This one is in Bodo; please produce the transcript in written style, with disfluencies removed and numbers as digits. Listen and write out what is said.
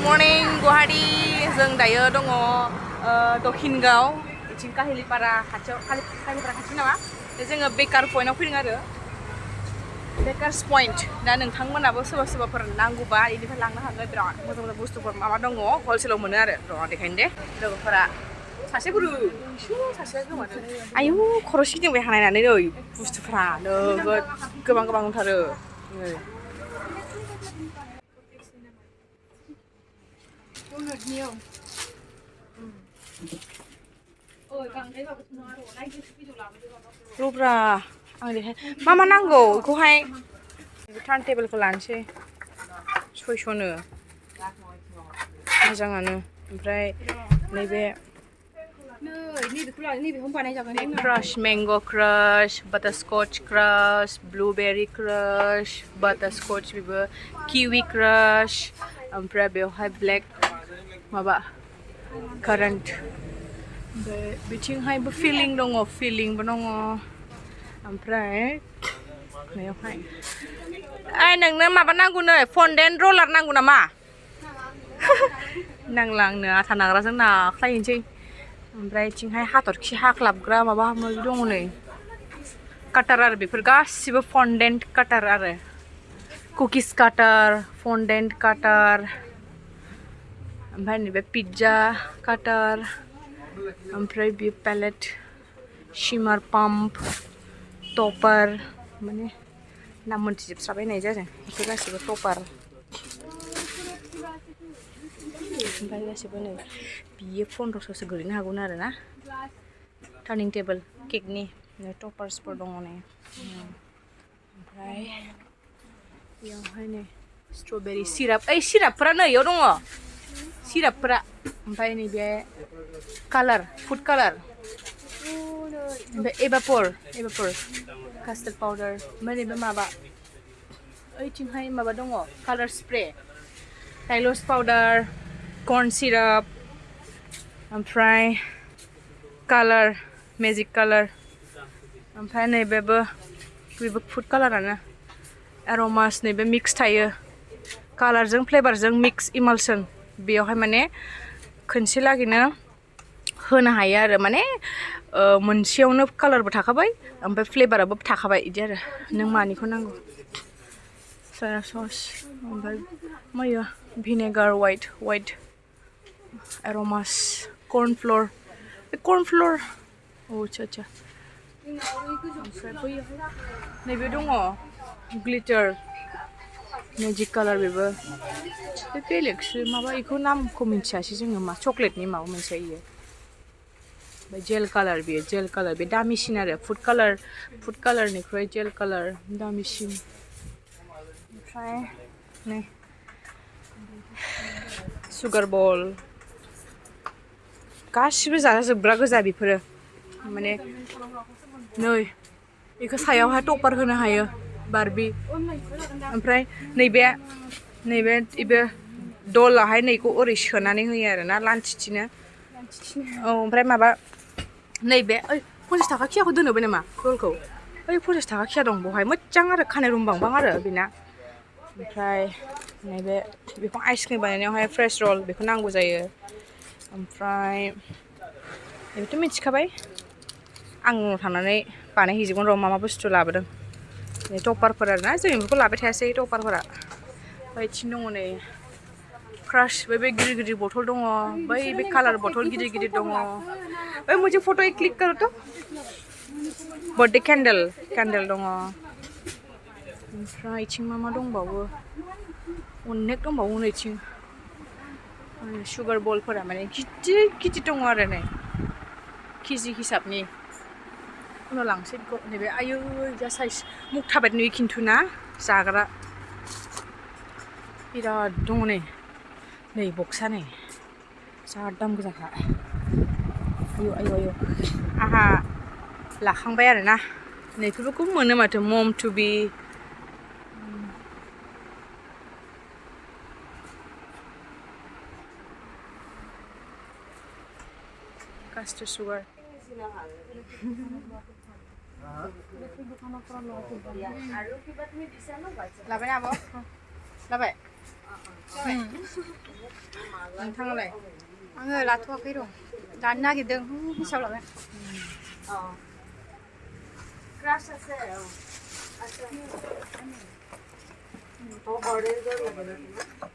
Good morning, Guwahati. जों दायो दङ दक्षिणगाव इथिं काहिलिपारा खाथियाव काहिलिपारा खाथि नामा जोङो बेकार पइन्टआव फैदों आरो बेकार्स पइन्ट दा नोंथांमोनाबो सोरबाफोर नांगौबा इनिफ्राय लांनो हागोन बिराद मोजां मोजां बुस्थुफोर माबा दङ हलसेलाव मोनो आरो र' देखायनो दे लोगोफोरा सासे गुरु सासेया गोमादों आयु खर' सिदिंबाय हानायनानै नै बुस्थुफोरा नोगोद गोबां दंथारो नै रब्रा आं देहाय मा नांगौ बेखौहाय टार्न टेबोलखौ लानोसै 600नो मोजाङानो ओमफ्राय नैबे crush mango crush butterscotch crush blueberry crush butterscotch बेबो किवी क्रश ओमफ्राय बेवहाय ब्लैक माबा कारेन्ट बिथिंहायबो फिलिंग दङ फिलिंबो दङ ओमफ्राय बेवहाय नोंनो माबा नांगौ नै फन्डेन्ट रलार नांगौ नामा नांला आंनो आथा नाग्राजों नाख्लायनोसै ओमफ्राय बिथिंहाय हाथरखि हाख्लाबग्रा माबा माबि दङ नै काटार आरो बेफोर गासिबो फन्डेन्ट काटार आरो कुकिस काटार फन्डेन्ट काटार ओमफ्राय नैबे पिज्जा काटार ओमफ्राय बे पैलेट शिमार पाम्प टपार माने नाम मोनथिजोबस्राबायनाय जादों बेफोर गासिबो टपार ओमफ्राय गासिबो नै बियो 1500सो गोलैनो हागौन आरो ना टार्निं टेबोल केकनि टपार्सफोर दङ नै ओमफ्राय बेयावहाय नै स्ट्रबेरी सिराप सिरापफोरा नै इयाव दङ सिरापफोरा ओमफ्राय नैबे कालार फुड कालार ओमफ्राय एभापर कास्टार्ड पाउडार ओमफ्राय नैबे माबा ओइथिंहाय माबा दङ कालार स्प्रे टाइलस पाउडार कर्न सिराप ओमफ्राय कालार मेजिक कालार ओमफ्राय नैबेबो फुड कालारानो एर'मास नैबे मिक्स थायो कालारजों फ्लेभारजों मिक्स इमालसन बेयावहाय माने खनसे लागैनो होनो हायो आरो माने मोनसेयावनो कालारबो थाखाबाय ओमफ्राय फ्लेभाराबो थाखाबाय बिदि आरो नों मानिखौ नांगौ सया सस ओमफ्राय मायो भिनेगार वाइट एर'मास कर्नफ्ल'र औ आच्छा ओमफ्राय बैयो नैबे दङ ग्लिटार मेजिक कालार बेबो बे बेलेगसो माबा बेखौ नामखौ मिन्थियासै जोङो मा चक्लेटनि माबा मोनसे इयो ओमफ्राय जेल कालार बेयो जेल कालार बे दामिसिन आरो फुड कालारनिख्रुइ जेल कालार दामिसिन ओमफ्राय नै सुगार बल गासिबो जाजाजोबग्रा गोजा बेफोरो माने नै बेखौ सायावहाय टपार होनो हायो बारबि ओमफ्राय नैबे दलाहाय नैखौ ओरै सोनानै होयो आरो ना लान्थिथिनो औ ओमफ्राय माबा नैबे 50 थाखा खियाखौ दोनोबो नामा दलखौ 50 थाखा खिया दं बेवहाय मोजां आरो खानाय रुमबांबां आरो बेना ओमफ्राय नैबे बेखौ आइसक्रिम बानायनायावहाय फ्रेश रल बेखौ नांगौ जायो ओमफ्राय बेखौथ' मिथिखाबाय आं उनाव थांनानै बानायहैजोबगोन र' मा बुस्थु लाबोदों टपारफोर आरो ना जों बेफोरखौ लाबाय थायासै टपारफोरा बैथिं दङ नै क्राश बे गिदिर बथल दङ बै बे कालार बथल गिदिर दङ ओइ मुझे फोटो क्लिक करो तो बर्थडे कैंडल दङ ओमफ्राय इथिं मा दंबावो अनेक दंबावो नैथिं सुगार बलफोरा माने गिदिर दङ आरो नै केजि हिसाबनि उनाव लांसै बेखौ नैबे आयु जा साइज मुग थाबाय नुयो खिन्थु ना जाग्रा बिराद दङ नै बक्सा नै जा दाम गोजाखा आयु आहा लाखांबाय आरो ना नैफोरखौ मोनो माथो मम टु बी कास्टार्ड सुगार लाबाय ना आब' लाबाय नोंथाङालाय आङो लाथ'वाखै र' दानो नागिरदों हिसाब लाबाय ऑर्डर